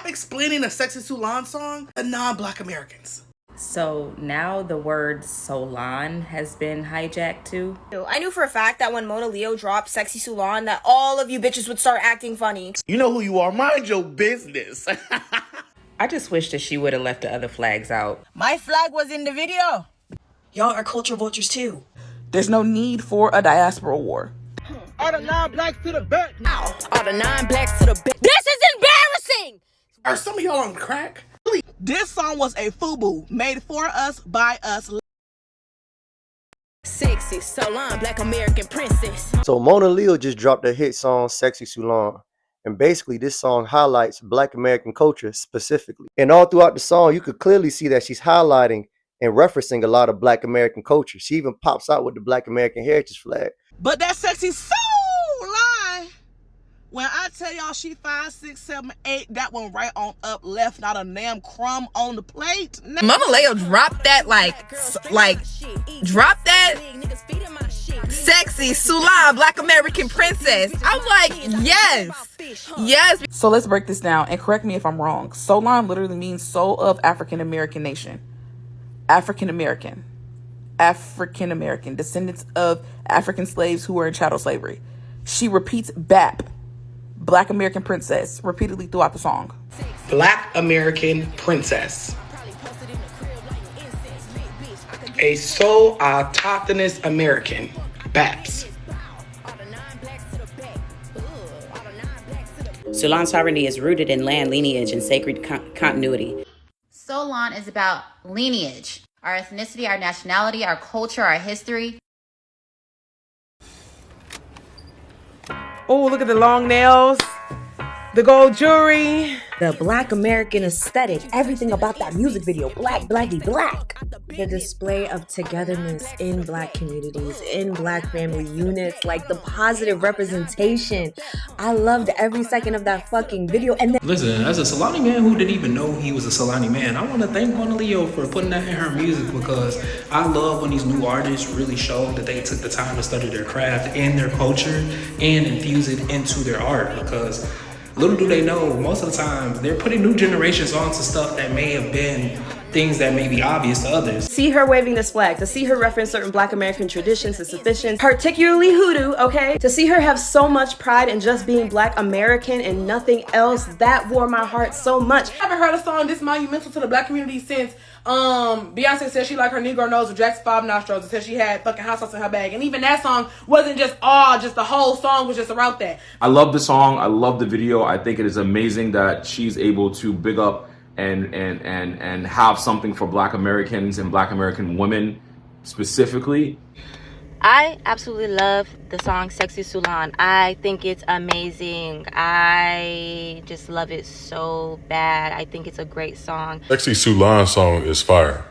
stop explaining a Sexy Soulaan song to non-Black Americans. So now the word Soulaan has been hijacked too. I knew for a fact that when Monaleo dropped Sexy Soulaan that all of you bitches would start acting funny. You know who you are. Mind your business. I just wish that she would have left the other flags out. My flag was in the video. Y'all are culture vultures too. There's no need for a diaspora war. All the non-blacks to the back now. All the non-blacks to the back. This is embarrassing! Are some of y'all on crack? This song was a FUBU made for us, by us. Sexy Soulaan, Black American princess. So Monaleo just dropped a hit song, Sexy Soulaan. And basically this song highlights Black American culture specifically. And all throughout the song, you could clearly see that she's highlighting and referencing a lot of Black American culture. She even pops out with the Black American heritage flag. But that Sexy Soulaan, when I tell y'all she 5, 6, 7, 8, that one right on up left, not a damn crumb on the plate. Monaleo dropped that drop that Sexy Soulaan, Black American princess. I'm like, yes. So let's break this down and correct me if I'm wrong. Soulaan literally means soul of African American nation. African American, descendants of African slaves who were in chattel slavery. She repeats BAP, Black American princess, repeatedly throughout the song. Black American princess. A sole autochthonous American. BAPs. Soulaan's sovereignty is rooted in land, lineage, and sacred continuity. Soulaan is about lineage, our ethnicity, our nationality, our culture, our history. Oh, look at the long nails, the gold jewelry. The Black American aesthetic, everything about that music video, black, blacky, black. The display of togetherness in Black communities, in Black family units, like the positive representation. I loved every second of that fucking video. And then listen, as a Soulaani man who didn't even know he was a Soulaani man, I want to thank Monaleo for putting that in her music, because I love when these new artists really show that they took the time to study their craft and their culture and infuse it into their art, because little do they know, most of the time, they're putting new generations onto stuff that may have been things that may be obvious to others. See her waving this flag, to see her reference certain Black American traditions and sufficient, particularly hoodoo, okay? To see her have so much pride in just being Black American and nothing else, that warmed my heart so much. I haven't heard a song this monumental to the Black community since Beyonce said she liked her Negro nose with Jackson 5 nostrils and said she had fucking hot sauce in her bag. And even that song wasn't just the whole song was just about that. I love the song. I love the video. I think it is amazing that she's able to big up and have something for Black Americans and Black American women specifically. I absolutely love the song Sexy Soulaan. I think it's amazing. I just love it so bad. I think it's a great song. Sexy Soulaan song is fire.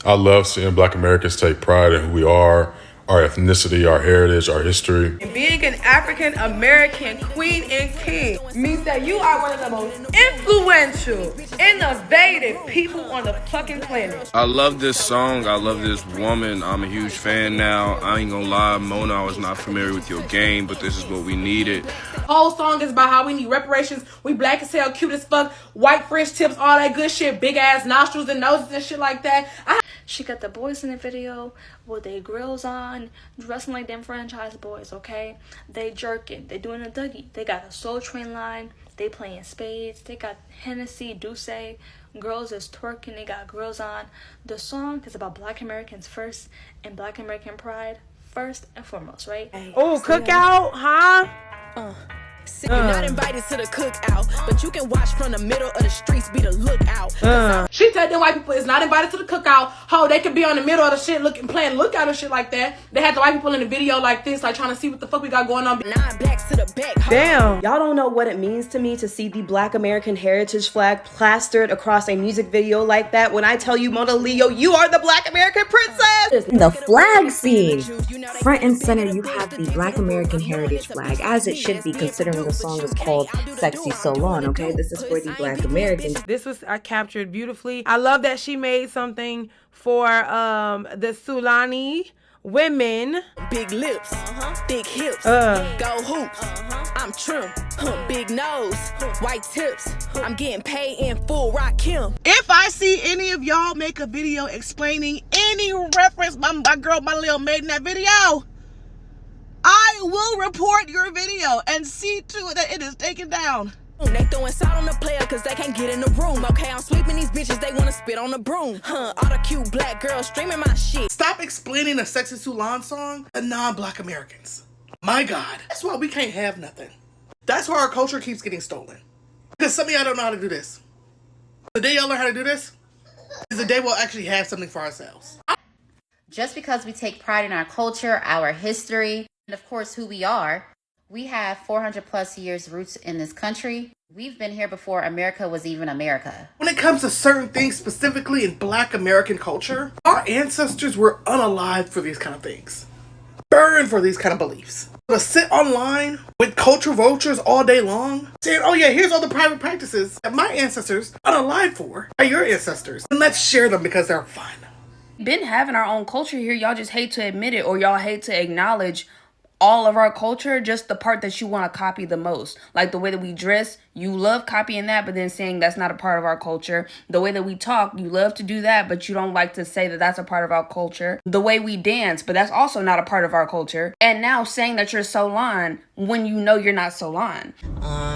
I love seeing Black Americans take pride in who we are, our ethnicity, our heritage, our history. And being an African American queen and king means that you are one of the most influential, innovative people on the fucking planet. I love this song. I love this woman. I'm a huge fan now. I ain't gonna lie, Mona, I was not familiar with your game, but this is what we needed. The whole song is about how we need reparations. We Black as hell, cute as fuck, white French tips, all that good shit, big ass nostrils and noses and shit like that. She got the boys in the video with their grills on, dressing like them franchise boys, okay? They jerking, they doing a Dougie. They got a Soul Train line, they playing spades, they got Hennessy, Douce, girls is twerking, they got grills on. The song is about Black Americans first and Black American pride first and foremost, right? Oh, cookout, huh? You're not invited to the cookout, but you can watch from the middle of the streets, be the lookout. She said them white people is not invited to the cookout. Ho, they could be on the middle of the shit playing lookout and shit like that. They had the white people in the video like this, like trying to see what the fuck we got going on. Non-blacks to the back. Damn. Y'all don't know what it means to me to see the Black American heritage flag plastered across a music video like that. When I tell you, Monaleo, you are the Black American princess. The flag scene. Front and center, you have the Black American heritage flag, as it should be, considering the song is called Sexy Soulaan, okay? This is for the Black Americans. This was captured beautifully. I love that she made something for the Soulaani women. Big lips, thick hips, go hoops. I'm trim, big nose, white tips. I'm getting paid in full, rock him. If I see any of y'all make a video explaining any reference my girl Monaleo made in that video, I will report your video and see to it that it is taken down. They throwing salt on the player cause they can't get in the room. Okay, I'm sweeping these bitches, they wanna spit on the broom. All the cute black girls streaming my shit. Stop explaining a Sexy Soulaan song to non-black Americans. My God, that's why we can't have nothing. That's why our culture keeps getting stolen. Because some of y'all don't know how to do this. The day y'all learn how to do this is the day we'll actually have something for ourselves. Just because we take pride in our culture, our history, and of course who we are, we have 400 plus years roots in this country. We've been here before America was even America. When it comes to certain things, specifically in black American culture, our ancestors were unalive for these kind of things. Burned for these kind of beliefs. To sit online with culture vultures all day long, saying, oh yeah, here's all the private practices that my ancestors unalive for by your ancestors. And let's share them because they're fun. Been having our own culture here. Y'all just hate to admit it, or y'all hate to acknowledge all of our culture, just the part that you want to copy the most. Like the way that we dress, you love copying that, but then saying that's not a part of our culture. The way that we talk, you love to do that, but you don't like to say that that's a part of our culture. The way we dance, but that's also not a part of our culture. And now saying that you're Soulaaan when you know you're not Soulaaan.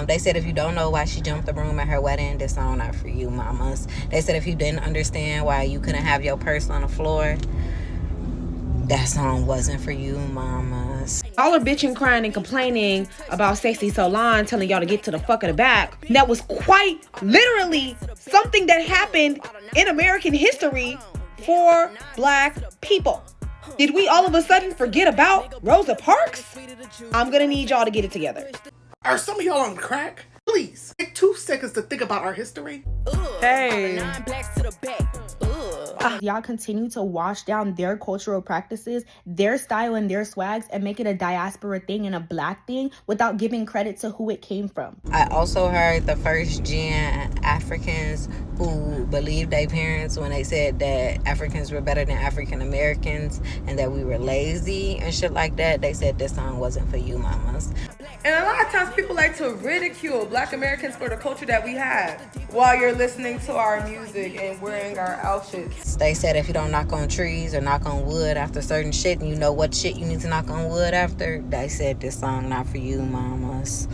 They said if you don't know why she jumped the broom at her wedding, this song not for you, mamas. They said if you didn't understand why you couldn't have your purse on the floor, that song wasn't for you, mamas. All are bitching, crying, and complaining about Sexy Soulaan telling y'all to get to the fuck of the back. That was quite literally something that happened in American history for black people. Did we all of a sudden forget about Rosa Parks? I'm gonna need y'all to get it together. Are some of y'all on crack? Please, take 2 seconds to think about our history. Hey. Y'all continue to wash down their cultural practices, their style and their swags, and make it a diaspora thing and a black thing without giving credit to who it came from. I also heard the first gen Africans who believed their parents when they said that Africans were better than African Americans and that we were lazy and shit like that. They said this song wasn't for you, mamas. And a lot of times people like to ridicule black Americans for the culture that we have while you're listening to our music and wearing our outfits. They said if you don't knock on trees or knock on wood after certain shit and you know what shit you need to knock on wood after, they said this song not for you, mamas.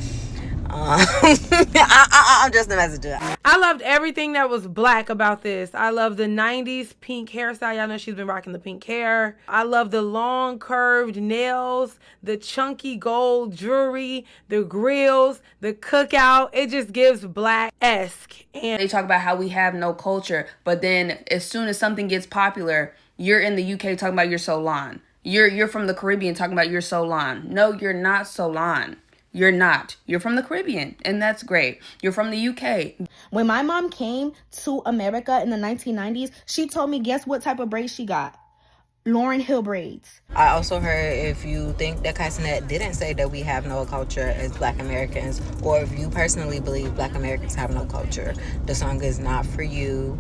I'm just a messenger. I loved everything that was black about this. I love the 90s pink hairstyle. Y'all know she's been rocking the pink hair. I love the long curved nails, the chunky gold jewelry, the grills, the cookout. It just gives black-esque. And they talk about how we have no culture, but then as soon as something gets popular, you're in the UK talking about you're Soulaaan. You're from the Caribbean talking about you're Soulaaan. No, you're not Soulaaan. You're not. You're from the Caribbean, and that's great. You're from the UK. When my mom came to America in the 1990s, she told me, guess what type of braids she got? Lauryn Hill braids. I also heard if you think that Cassinet didn't say that we have no culture as black Americans, or if you personally believe black Americans have no culture, the song is not for you.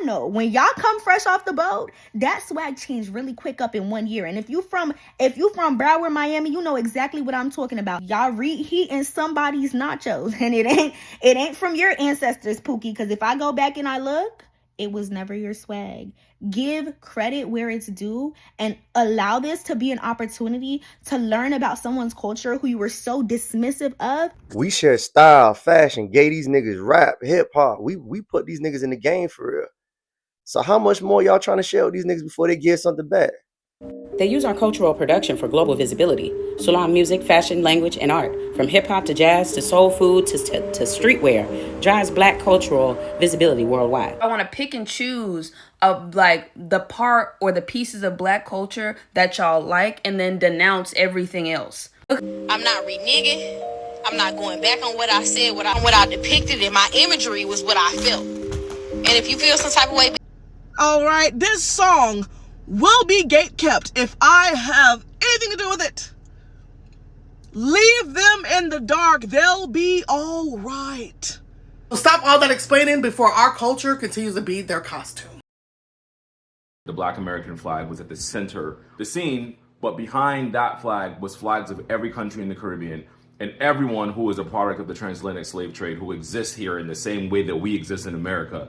No, when y'all come fresh off the boat, that swag changed really quick up in 1 year. And if you from Broward, Miami, you know exactly what I'm talking about. Y'all reheating somebody's nachos, and it ain't from your ancestors, Pookie. Because if I go back and I look, it was never your swag. Give credit where it's due and allow this to be an opportunity to learn about someone's culture who you were so dismissive of. We share style, fashion, gay these niggas, rap, hip hop. We put these niggas in the game for real. So how much more y'all trying to share with these niggas before they give something back? They use our cultural production for global visibility. Soulaan music, fashion, language, and art. From hip-hop to jazz to soul food to streetwear. Drives black cultural visibility worldwide. I want to pick and choose of like the part or the pieces of black culture that y'all like and then denounce everything else. I'm not reneging. I'm not going back on what I said, what I depicted, and my imagery was what I felt. And if you feel some type of way... All right, this song will be gatekept if I have anything to do with it. Leave them in the dark. They'll be all right. So stop all that explaining before our culture continues to be their costume. The Black American flag was at the center of the scene, but behind that flag was flags of every country in the Caribbean and everyone who is a product of the transatlantic slave trade who exists here in the same way that we exist in America.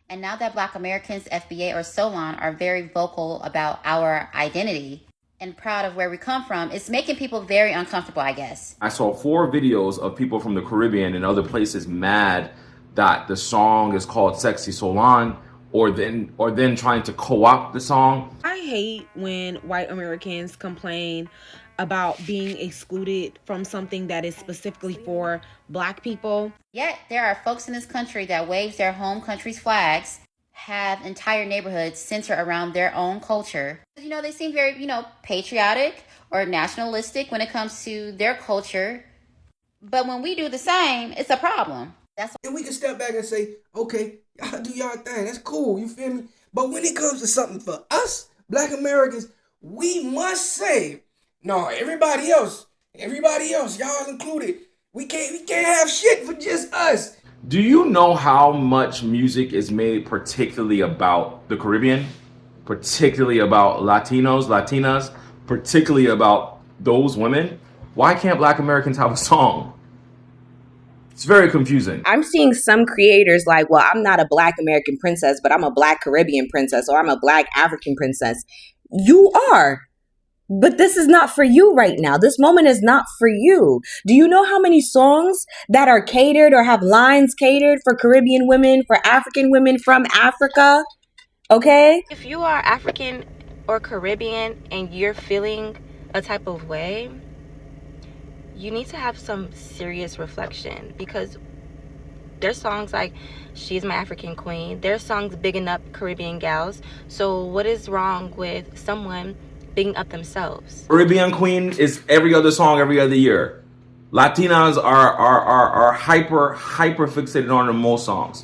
And now that Black Americans, FBA or Solaan, are very vocal about our identity and proud of where we come from, it's making people very uncomfortable, I guess. I saw 4 videos of people from the Caribbean and other places mad that the song is called Sexy Soulaan, or then trying to co-opt the song. I hate when white Americans complain about being excluded from something that is specifically for Black people. Yet there are folks in this country that wave their home country's flags, have entire neighborhoods center around their own culture. You know, they seem very, patriotic or nationalistic when it comes to their culture. But when we do the same, it's a problem. And we can step back and say, okay, y'all do y'all thing. That's cool. You feel me? But when it comes to something for us, Black Americans, we must say, no, everybody else, y'all included. We can't have shit for just us. Do you know how much music is made particularly about the Caribbean? Particularly about Latinos, Latinas, particularly about those women? Why can't Black Americans have a song? It's very confusing. I'm seeing some creators like, well, I'm not a Black American princess, but I'm a Black Caribbean princess, or I'm a Black African princess. You are. But this is not for you right now. This moment is not for you. Do you know how many songs that are catered or have lines catered for Caribbean women, for African women from Africa? Okay? If you are African or Caribbean and you're feeling a type of way, you need to have some serious reflection, because there's songs like She's My African Queen. There's songs bigging up Caribbean gals. So what is wrong with someone bigging up themselves? Caribbean Queen is every other song every other year. Latinas are hyper fixated on the most songs.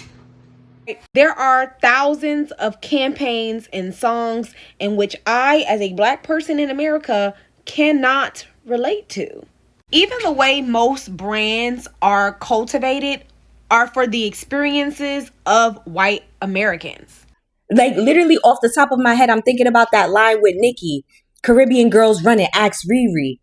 There are thousands of campaigns and songs in which I, as a Black person in America, cannot relate to. Even the way most brands are cultivated are for the experiences of white Americans. Like, literally off the top of my head, I'm thinking about that line with Nicki. Caribbean girls run it, ask Riri.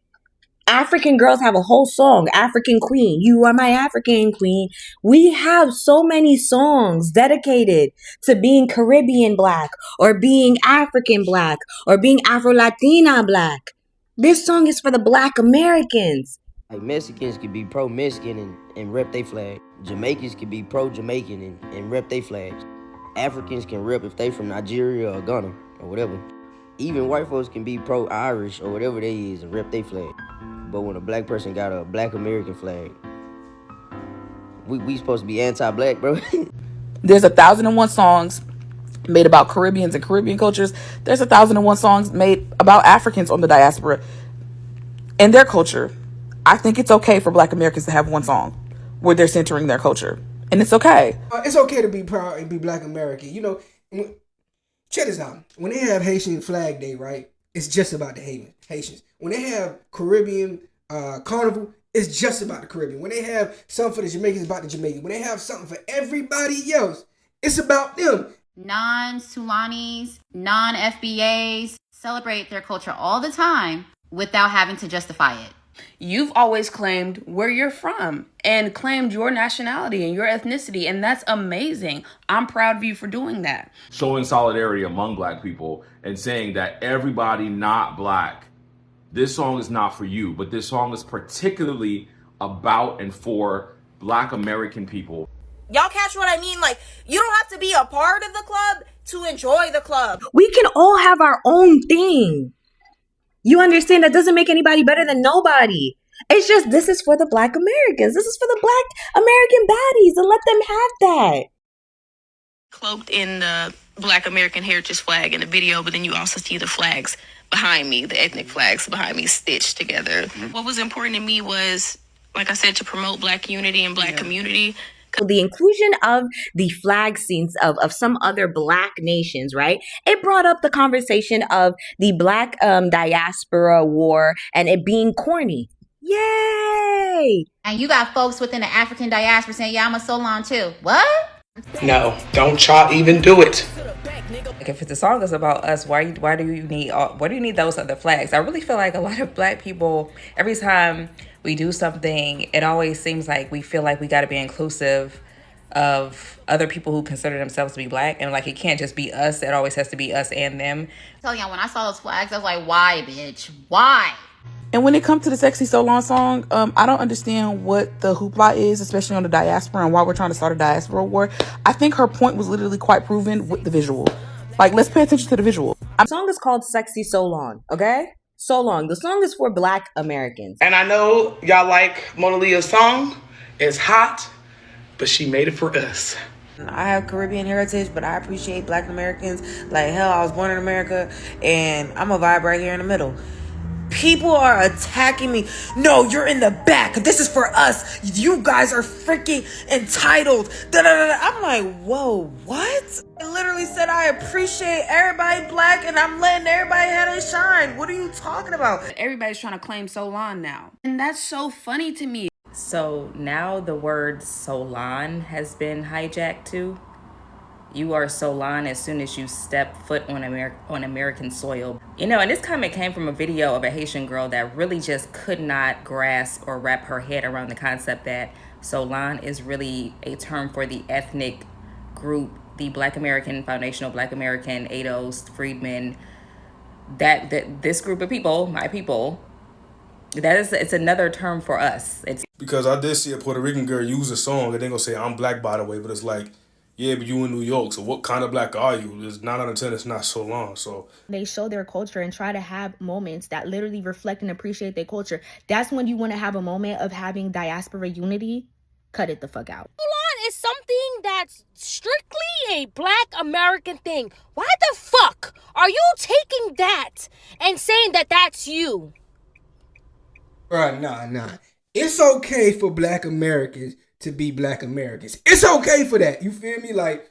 African girls have a whole song, African Queen. You are my African Queen. We have so many songs dedicated to being Caribbean Black, or being African Black, or being Afro-Latina Black. This song is for the Black Americans. Like, Mexicans can be pro-Mexican and rep their flag. Jamaicans can be pro-Jamaican and rep their flags. Africans can rep if they from Nigeria or Ghana or whatever. Even white folks can be pro-Irish or whatever they is and rep their flag. But when a Black person got a Black American flag, we supposed to be anti-Black, bro. There's 1,001 songs made about Caribbeans and Caribbean cultures. There's 1,001 songs made about Africans on the diaspora and their culture. I think it's okay for Black Americans to have one song where they're centering their culture. And it's okay. It's okay to be proud and be Black American. You know, check this out. When they have Haitian Flag Day, right, it's just about the Haitians. When they have Caribbean Carnival, it's just about the Caribbean. When they have something for the Jamaicans, it's about the Jamaicans. When they have something for everybody else, it's about them. Non-Soulanis, non-FBAs celebrate their culture all the time without having to justify it. You've always claimed where you're from and claimed your nationality and your ethnicity, and that's amazing. I'm proud of you for doing that. Showing solidarity among Black people and saying that everybody not Black, this song is not for you, but this song is particularly about and for Black American people. Y'all catch what I mean? Like, you don't have to be a part of the club to enjoy the club. We can all have our own thing. You understand? That doesn't make anybody better than nobody. It's just, this is for the Black Americans. This is for the Black American baddies, and let them have that. Cloaked in the Black American heritage flag in the video, but then you also see the flags behind me, the ethnic flags behind me stitched together. What was important to me was, like I said, to promote Black unity and Black community. The inclusion of the flag scenes of some other Black nations, right? It brought up the conversation of the Black diaspora war and it being corny. Yay! And you got folks within the African diaspora saying, yeah, I'm a Solaan too. What? No, don't y'all even do it. Like, if the song is about us, why do you need those other flags? I really feel like a lot of Black people, every time we do something, it always seems like we feel like we got to be inclusive of other people who consider themselves to be Black, and like it can't just be us. It always has to be us and them. Tell y'all, when I saw those flags, I was like, why, bitch? Why? And when it comes to the Sexy Soulaan song, I don't understand what the hoopla is, especially on the diaspora and why we're trying to start a diaspora war. I think her point was literally quite proven with the visual. Like, let's pay attention to the visual. The song is called Sexy Soulaan, okay? So long. The song is for Black Americans. And I know y'all like Monaleo's song. It's hot, but she made it for us. I have Caribbean heritage, but I appreciate Black Americans. Like, hell, I was born in America, and I'm a vibe right here in the middle. People are attacking me. No, you're in the back. This is for us. You guys are freaking entitled. Da-da-da-da. I'm like, whoa, what? I literally said I appreciate everybody Black, and I'm letting everybody have their shine. What are you talking about? Everybody's trying to claim Soulaaan now. And that's so funny to me. So now the word Soulaan has been hijacked too. You are Soulaan as soon as you step foot on American soil. You know, and this comment came from a video of a Haitian girl that really just could not grasp or wrap her head around the concept that Soulaan is really a term for the ethnic group, the Black American, foundational Black American, ADOS, freedmen, that this group of people, my people, it's another term for us. It's because I did see a Puerto Rican girl use a song and they gonna say I'm Black, by the way, but it's like, yeah, but you in New York, so what kind of Black are you? There's 9 out of 10, it's not so long. So they show their culture and try to have moments that literally reflect and appreciate their culture. That's when you want to have a moment of having diaspora unity. Cut it the fuck out. Soulaan is something that's strictly a Black American thing. Why the fuck are you taking that and saying that that's you? Right, nah. It's okay for Black Americans to be Black Americans. It's okay for that. You feel me? Like,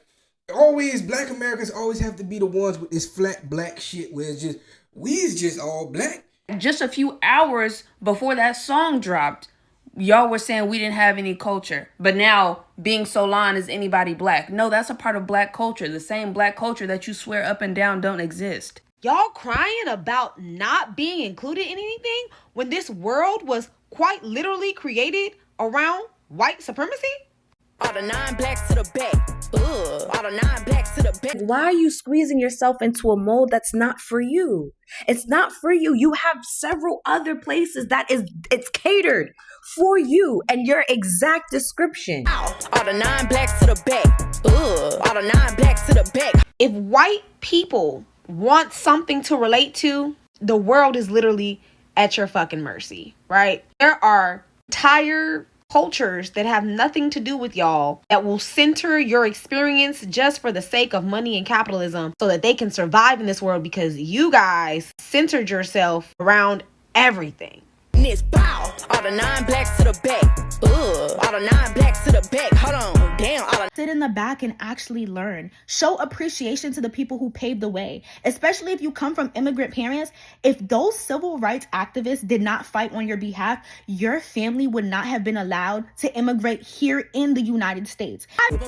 always, Black Americans always have to be the ones with this flat Black shit where it's just, we is just all Black. Just a few hours before that song dropped, y'all were saying we didn't have any culture. But now, being Soulaan is anybody Black. No, that's a part of Black culture. The same Black culture that you swear up and down don't exist. Y'all crying about not being included in anything when this world was quite literally created around white supremacy? All the 9 Blacks to the back. All the 9 Blacks to the back. Why are you squeezing yourself into a mold that's not for you? It's not for you. You have several other places it's catered for you and your exact description. All the 9 Blacks to the back. All the 9 Blacks to the back. If white people want something to relate to, the world is literally at your fucking mercy, right? There are entire cultures that have nothing to do with y'all that will center your experience just for the sake of money and capitalism so that they can survive in this world because you guys centered yourself around everything. All the 9 Blacks to the back. All the 9 Blacks to the back. Hold on. Damn. Sit in the back and actually learn. Show appreciation to the people who paved the way. Especially if you come from immigrant parents. If those civil rights activists did not fight on your behalf, your family would not have been allowed to immigrate here in the United States. A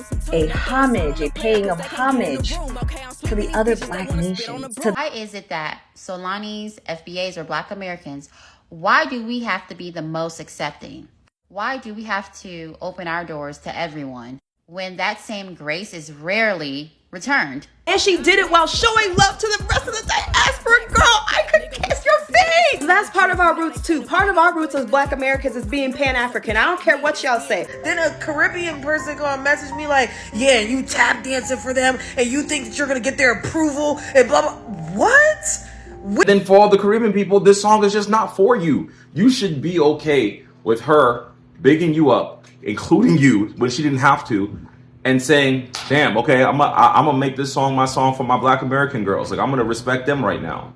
paying of homage to the other Black nations. Why is it that Soulanis, FBAs, or Black Americans, why do we have to be the most accepting? Why do we have to open our doors to everyone when that same grace is rarely returned? And she did it while showing love to the rest of the diaspora. Girl, I could kiss your face. That's part of our roots too. Part of our roots as Black Americans is being Pan-African. I don't care what y'all say. Then a Caribbean person gonna message me like, yeah, you tap dancing for them and you think that you're gonna get their approval and blah, blah. What? Then for all the Caribbean people, this song is just not for you. You should be okay with her bigging you up, including you when she didn't have to, and saying, damn, okay, I'm gonna make this song my song for my Black American girls. Like, I'm gonna respect them right now.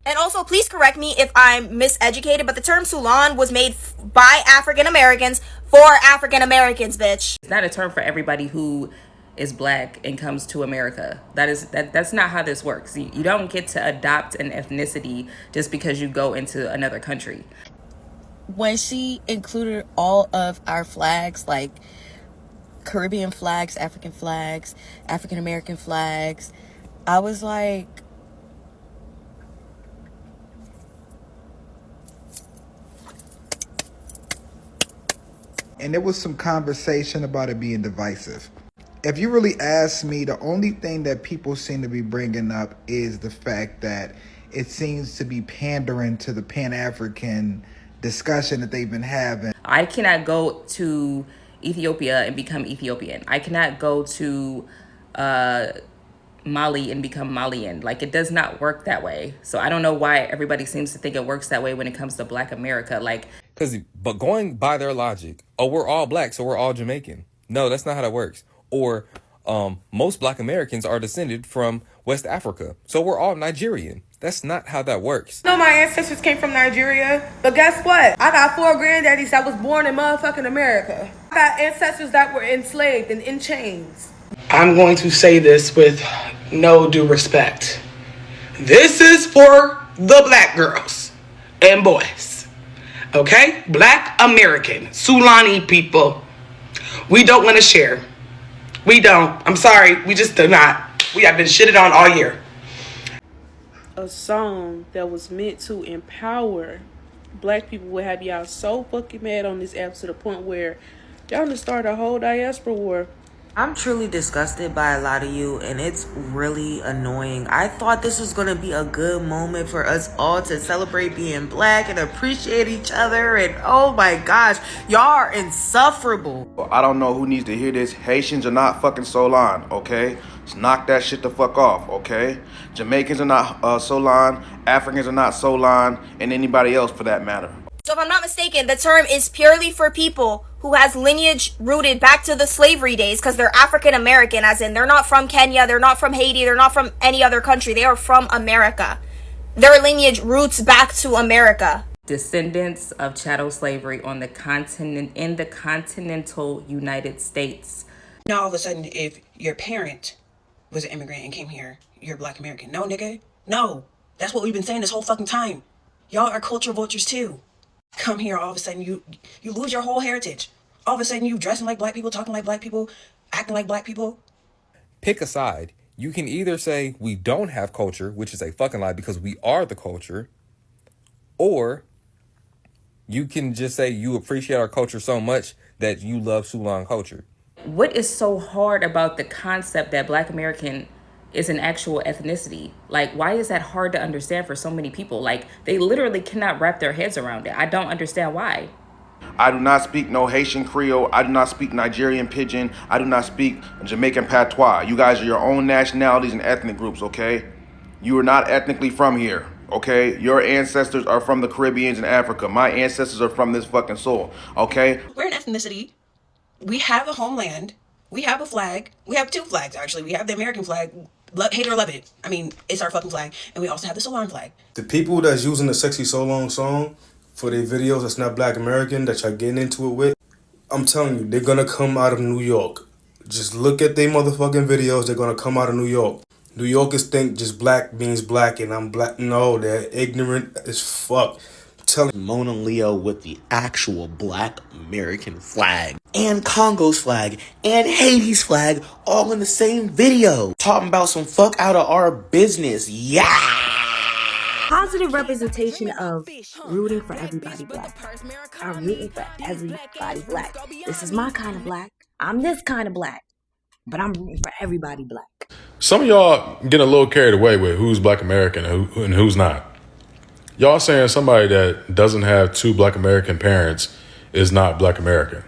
And also, please correct me if I'm miseducated, but the term Soulaan was made by African Americans for African Americans, bitch. It's not a term for everybody who is Black and comes to America. That's not how this works. You don't get to adopt an ethnicity just because you go into another country. When she included all of our flags, like Caribbean flags, African American flags, I was like, and there was some conversation about it being divisive. If you really ask me, the only thing that people seem to be bringing up is the fact that it seems to be pandering to the Pan-African discussion that they've been having. I cannot go to Ethiopia and become Ethiopian. I cannot go to Mali and become Malian. Like, it does not work that way. So I don't know why everybody seems to think it works that way when it comes to Black America. Like, but going by their logic, oh, we're all black, so we're all Jamaican. No, that's not how that works. Or most Black Americans are descended from West Africa, so we're all Nigerian. That's not how that works. No, my ancestors came from Nigeria, but guess what? I got 4 granddaddies that was born in motherfucking America. I got ancestors that were enslaved and in chains. I'm going to say this with no due respect. This is for the black girls and boys. Okay? Black American, Soulaani people. We don't want to share. We don't. I'm sorry. We just do not. We have been shitted on all year. A song that was meant to empower black people would have y'all so fucking mad on this app to the point where y'all just start a whole diaspora war. I'm truly disgusted by a lot of you, and it's really annoying. I thought this was going to be a good moment for us all to celebrate being black and appreciate each other, and oh my gosh, y'all are insufferable. I don't know who needs to hear this. Haitians are not fucking Soulaan, okay? Just knock that shit the fuck off, okay? Jamaicans are not Soulaan, Africans are not Soulaan, and anybody else for that matter. So if I'm not mistaken, the term is purely for people who has lineage rooted back to the slavery days because they're African American, as in they're not from Kenya, they're not from Haiti, they're not from any other country. They are from America. Their lineage roots back to America. Descendants of chattel slavery on the continent, in the continental United States. Now all of a sudden, if your parent was an immigrant and came here, you're Black American. No, nigga. No. That's what we've been saying this whole fucking time. Y'all are culture vultures too. Come here, all of a sudden you lose your whole heritage. All of a sudden you dressing like black people, talking like black people, acting like black people. Pick a side. You can either say we don't have culture, which is a fucking lie because we are the culture, or you can just say you appreciate our culture so much that you love Soulaan culture. What is so hard about the concept that Black American is an actual ethnicity? Like, why is that hard to understand for so many people? Like, they literally cannot wrap their heads around it. I don't understand why. I do not speak no Haitian Creole. I do not speak Nigerian Pidgin. I do not speak Jamaican Patois. You guys are your own nationalities and ethnic groups, okay? You are not ethnically from here, okay? Your ancestors are from the Caribbeans and Africa. My ancestors are from this fucking soil, okay? We're an ethnicity. We have a homeland. We have a flag. We have 2 flags, actually. We have the American flag. Hate it or love it. I mean, it's our fucking flag. And we also have the Soulaan flag. The people that's using the Sexy Soulaan song for their videos that's not Black American, that y'all getting into it with, I'm telling you, they're gonna come out of New York. Just look at their motherfucking videos, they're gonna come out of New York. New Yorkers think just black means black and I'm black. No, they're ignorant as fuck. Monaleo with the actual Black American flag and Congo's flag and Haiti's flag all in the same video. Talking about some fuck out of our business. Yeah. Positive representation of rooting for everybody black. I'm rooting for everybody black. This is my kind of black. I'm this kind of black. But I'm rooting for everybody black. Some of y'all get a little carried away with who's Black American and who's not. Y'all saying somebody that doesn't have 2 Black American parents is not Black American.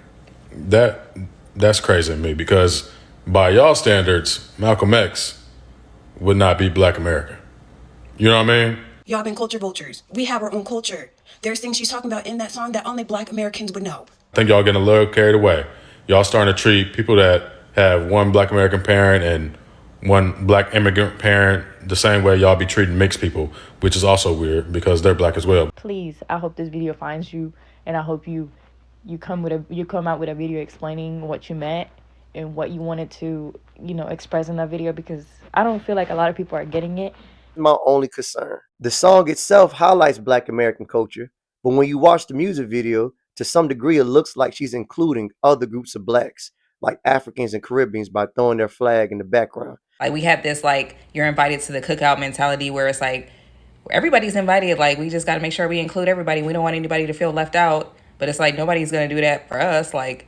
That's crazy to me because by y'all standards, Malcolm X would not be Black American. You know what I mean? Y'all been culture vultures. We have our own culture. There's things she's talking about in that song that only Black Americans would know. I think y'all getting a little carried away. Y'all starting to treat people that have 1 Black American parent and 1 Black immigrant parent the same way y'all be treating mixed people, which is also weird because they're black as well. Please, I hope this video finds you, and I hope you come out with a video explaining what you meant and what you wanted to, express in that video, because I don't feel like a lot of people are getting it. My only concern. The song itself highlights Black American culture, but when you watch the music video, to some degree it looks like she's including other groups of blacks. like Africans and Caribbeans by throwing their flag in the background. Like we have this like you're invited to the cookout mentality where it's like everybody's invited. Like we just got to make sure we include everybody. We don't want anybody to feel left out. But it's like nobody's gonna do that for us. Like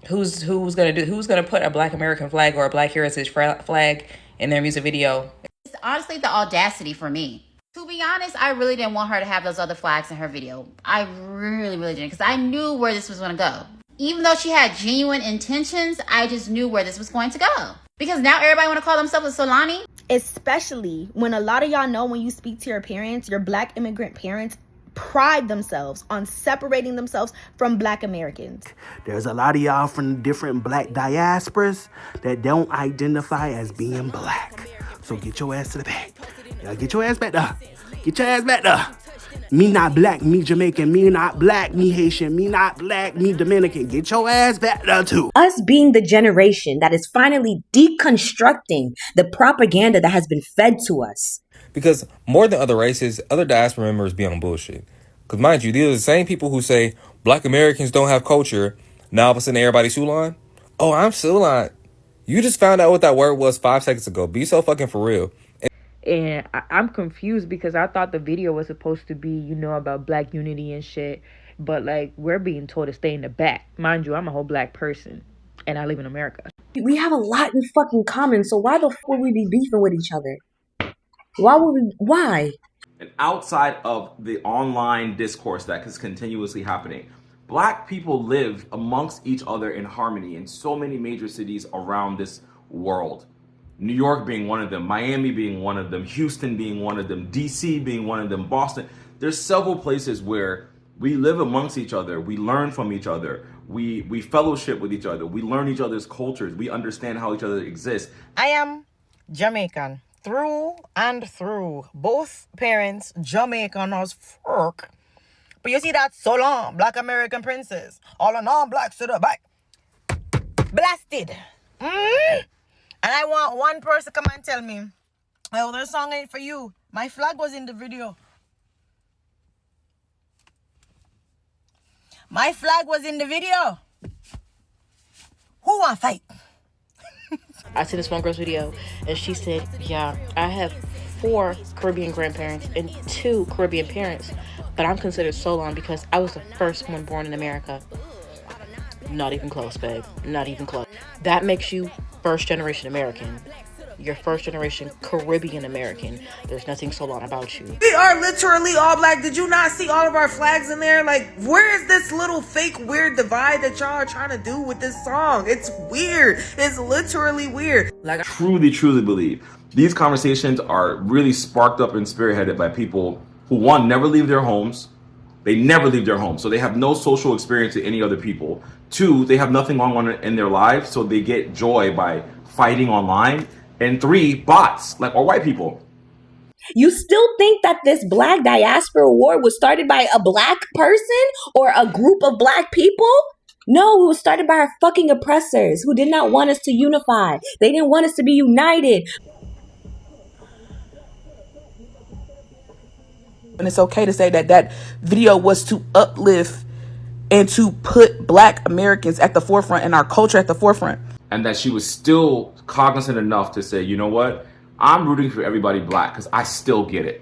who's gonna put a Black American flag or a Black heritage flag in their music video? It's honestly the audacity for me. To be honest, I really didn't want her to have those other flags in her video. I really didn't, because I knew where this was going to go. Even though she had genuine intentions, I just knew where this was going to go. Because now everybody want to call themselves a Soulaani. Especially when a lot of y'all know when you speak to your parents, your Black immigrant parents pride themselves on separating themselves from Black Americans. There's a lot of y'all from different Black diasporas that don't identify as being Black. So get your ass to the back. Get your ass back there. Get your ass back there. Me not Black, me Jamaican. Me not Black, me Haitian. Me not Black, me Dominican. Get your ass back there too. Us being the generation that is finally deconstructing the propaganda that has been fed to us. Because more than other races, other diaspora members be on bullshit. Because mind you, these are the same people who say Black Americans don't have culture. Now all of a sudden everybody Soulaan. Oh, I'm Soulaan. You just found out what that word was 5 seconds ago. Be so fucking for real. And I'm confused because I thought the video was supposed to be, you know, about Black unity and shit. But, like, we're being told to stay in the back. Mind you, I'm a whole Black person. And I live in America. We have a lot in fucking common. So why the fuck would we be beefing with each other? Why? And outside of the online discourse that is continuously happening, Black people live amongst each other in harmony in so many major cities around this world. New York being one of them, Miami being one of them, Houston being one of them, DC being one of them, Boston. There's several places where we live amongst each other. We learn from each other. We fellowship with each other. We learn each other's cultures. We understand how each other exists. I am Jamaican through and through. Both parents Jamaican as fuck. But you see that Soulaan, Black American princess, all the non-blacks to the back. Blasted. And I want one person to come and tell me, oh, the song ain't for you. My flag was in the video. My flag was in the video. Who want fight? I seen this one girl's video and she said, yeah, I have 4 Caribbean grandparents and 2 Caribbean parents, but I'm considered Soulaan because I was the first one born in America. Not even close, babe. Not even close. That makes you first generation American. You're first generation Caribbean American. There's nothing Soulaan about you. We are literally all Black. Did you not see all of our flags in there? Like, where is this little fake weird divide that y'all are trying to do with this song? It's weird. It's literally weird. Like, I truly believe these conversations are really sparked up and spearheaded by people who, one, never leave their homes. They never leave their home, so they have no social experience with any other people. 2, they have nothing going on in their lives, so they get joy by fighting online. And 3, bots, like, or white people. You still think that this Black diaspora war was started by a Black person or a group of Black people? No, it was started by our fucking oppressors who did not want us to unify. They didn't want us to be united. And it's okay to say that that video was to uplift and to put Black Americans at the forefront and our culture at the forefront. And that she was still cognizant enough to say, you know what? I'm rooting for everybody Black because I still get it.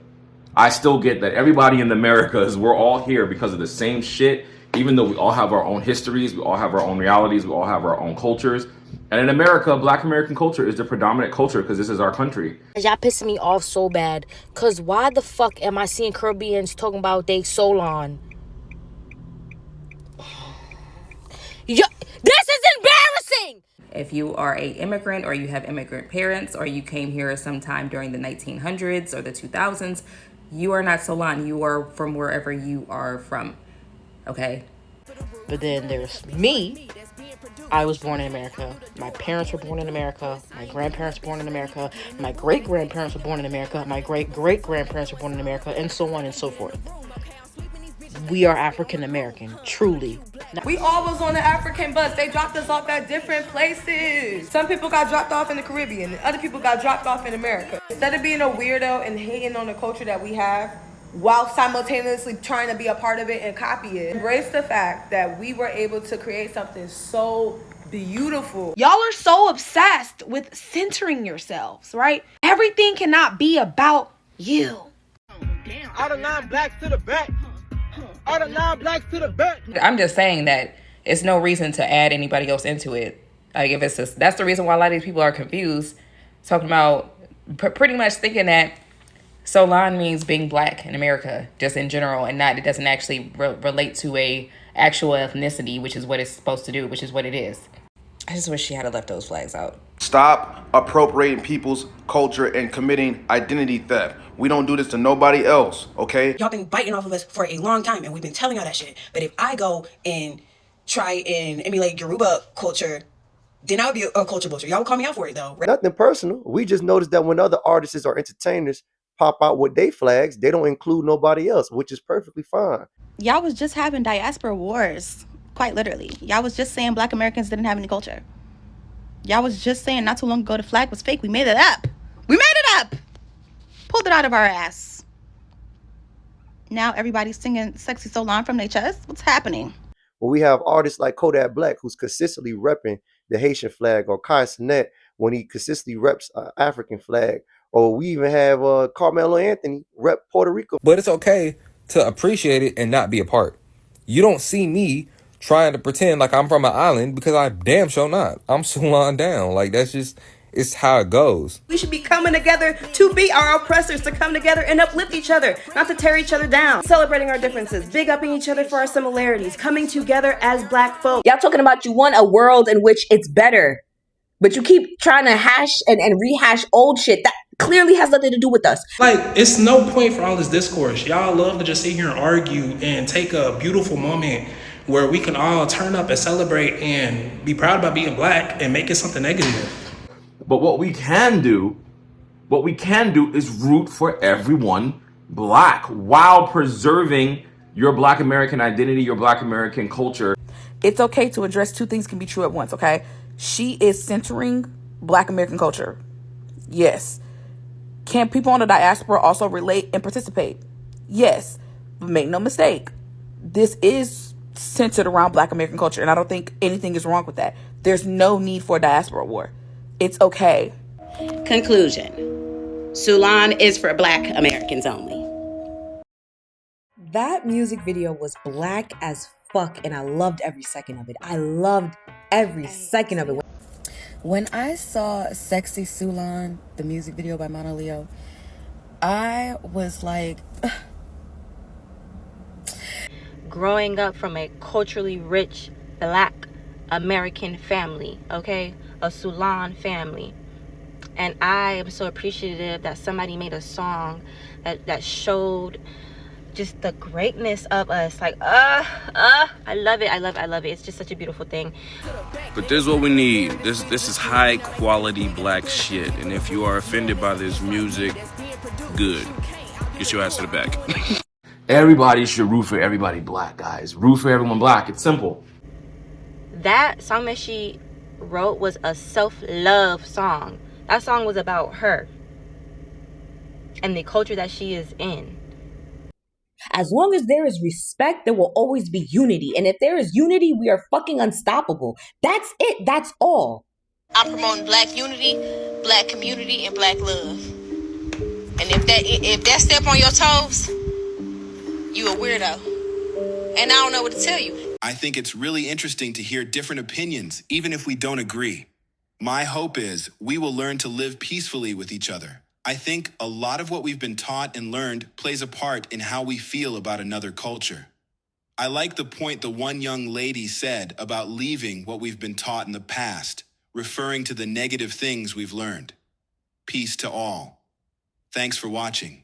I still get that everybody in the Americas, we're all here because of the same shit, even though we all have our own histories, we all have our own realities, we all have our own cultures. And in America, Black American culture is the predominant culture because this is our country. Y'all pissing me off so bad. Because why the fuck am I seeing Caribbeans talking about they Soulaan? This is embarrassing! If you are a immigrant or you have immigrant parents or you came here sometime during the 1900s or the 2000s, you are not Soulaan. You are from wherever you are from. Okay? But then there's me. I was born in America. My parents were born in America. My grandparents were born in America. My great-grandparents were born in America. My great-great-grandparents were born in America, and so on and so forth. We are African American, truly. We all was on the African bus. They dropped us off at different places. Some people got dropped off in the Caribbean, and other people got dropped off in America. Instead of being a weirdo and hating on the culture that we have, while simultaneously trying to be a part of it and copy it, embrace the fact that we were able to create something so beautiful. Y'all are so obsessed with centering yourselves, right? Everything cannot be about you. All the non-blacks to the back. All the non-blacks to the back. I'm just saying that it's no reason to add anybody else into it. Like if it's just, that's the reason why a lot of these people are confused, talking about pretty much thinking that Soulaan means being black in America, just in general, and not, it doesn't actually relate to a actual ethnicity, which is what it's supposed to do, which is what it is. I just wish she had left those flags out. Stop appropriating people's culture and committing identity theft. We don't do this to nobody else, okay? Y'all been biting off of us for a long time, and we've been telling y'all that shit. But if I go and try and emulate Yoruba culture, then I would be a culture vulture. Y'all would call me out for it, though. Right? Nothing personal. We just noticed that when other artists or entertainers pop out with their flags, they don't include nobody else, which is perfectly fine. Y'all was just having diaspora wars, quite literally. Y'all was just saying black Americans didn't have any culture. Y'all was just saying not too long ago the flag was fake. We made it up. We made it up. Pulled it out of our ass. Now everybody's singing Sexy Soulaan from their chest. What's happening? Well, we have artists like Kodak Black, who's consistently repping the Haitian flag, or Kai Cenat when he consistently reps African flag, or we even have Carmelo Anthony rep Puerto Rico. But it's okay to appreciate it and not be a part. You don't see me trying to pretend like I'm from an island, because I damn sure not. I'm Soulaan down. Like, that's just, it's how it goes. We should be coming together to beat our oppressors, to come together and uplift each other, not to tear each other down. Celebrating our differences, big upping each other for our similarities, coming together as black folk. Y'all talking about you want a world in which it's better, but you keep trying to hash and rehash old shit that clearly has nothing to do with us. Like, it's no point for all this discourse. Y'all love to just sit here and argue and take a beautiful moment where we can all turn up and celebrate and be proud about being black and make it something negative. But what we can do is root for everyone black while preserving your black American identity, your black American culture. It's okay to address two things can be true at once, okay? She is centering black American culture. Yes. Can people on the diaspora also relate and participate? Yes. But make no mistake, this is centered around black American culture, and I don't think anything is wrong with that. There's no need for a diaspora war. It's okay. Conclusion. Soulaan is for black Americans only. That music video was black as fuck, and I loved every second of it. I loved every second of it. When I saw Sexy Soulaan, the music video by Monaleo, I was like... Growing up from a culturally rich black American family, okay? A Soulaan family. And I am so appreciative that somebody made a song that showed just the greatness of us. Like, I love it. I love it. It's just such a beautiful thing. But this is what we need. This is high quality black shit. And if you are offended by this music, good. Get your ass to the back. Everybody should root for everybody black, guys. Root for everyone black. It's simple. That song that she wrote was a self-love song. That song was about her and the culture that she is in. As long as there is respect, there will always be unity. And if there is unity, we are fucking unstoppable. That's it. That's all. I'm promoting black unity, black community, and black love. And if that step on your toes, you a weirdo. And I don't know what to tell you. I think it's really interesting to hear different opinions, even if we don't agree. My hope is we will learn to live peacefully with each other. I think a lot of what we've been taught and learned plays a part in how we feel about another culture. I like the point the one young lady said about leaving what we've been taught in the past, referring to the negative things we've learned. Peace to all. Thanks for watching.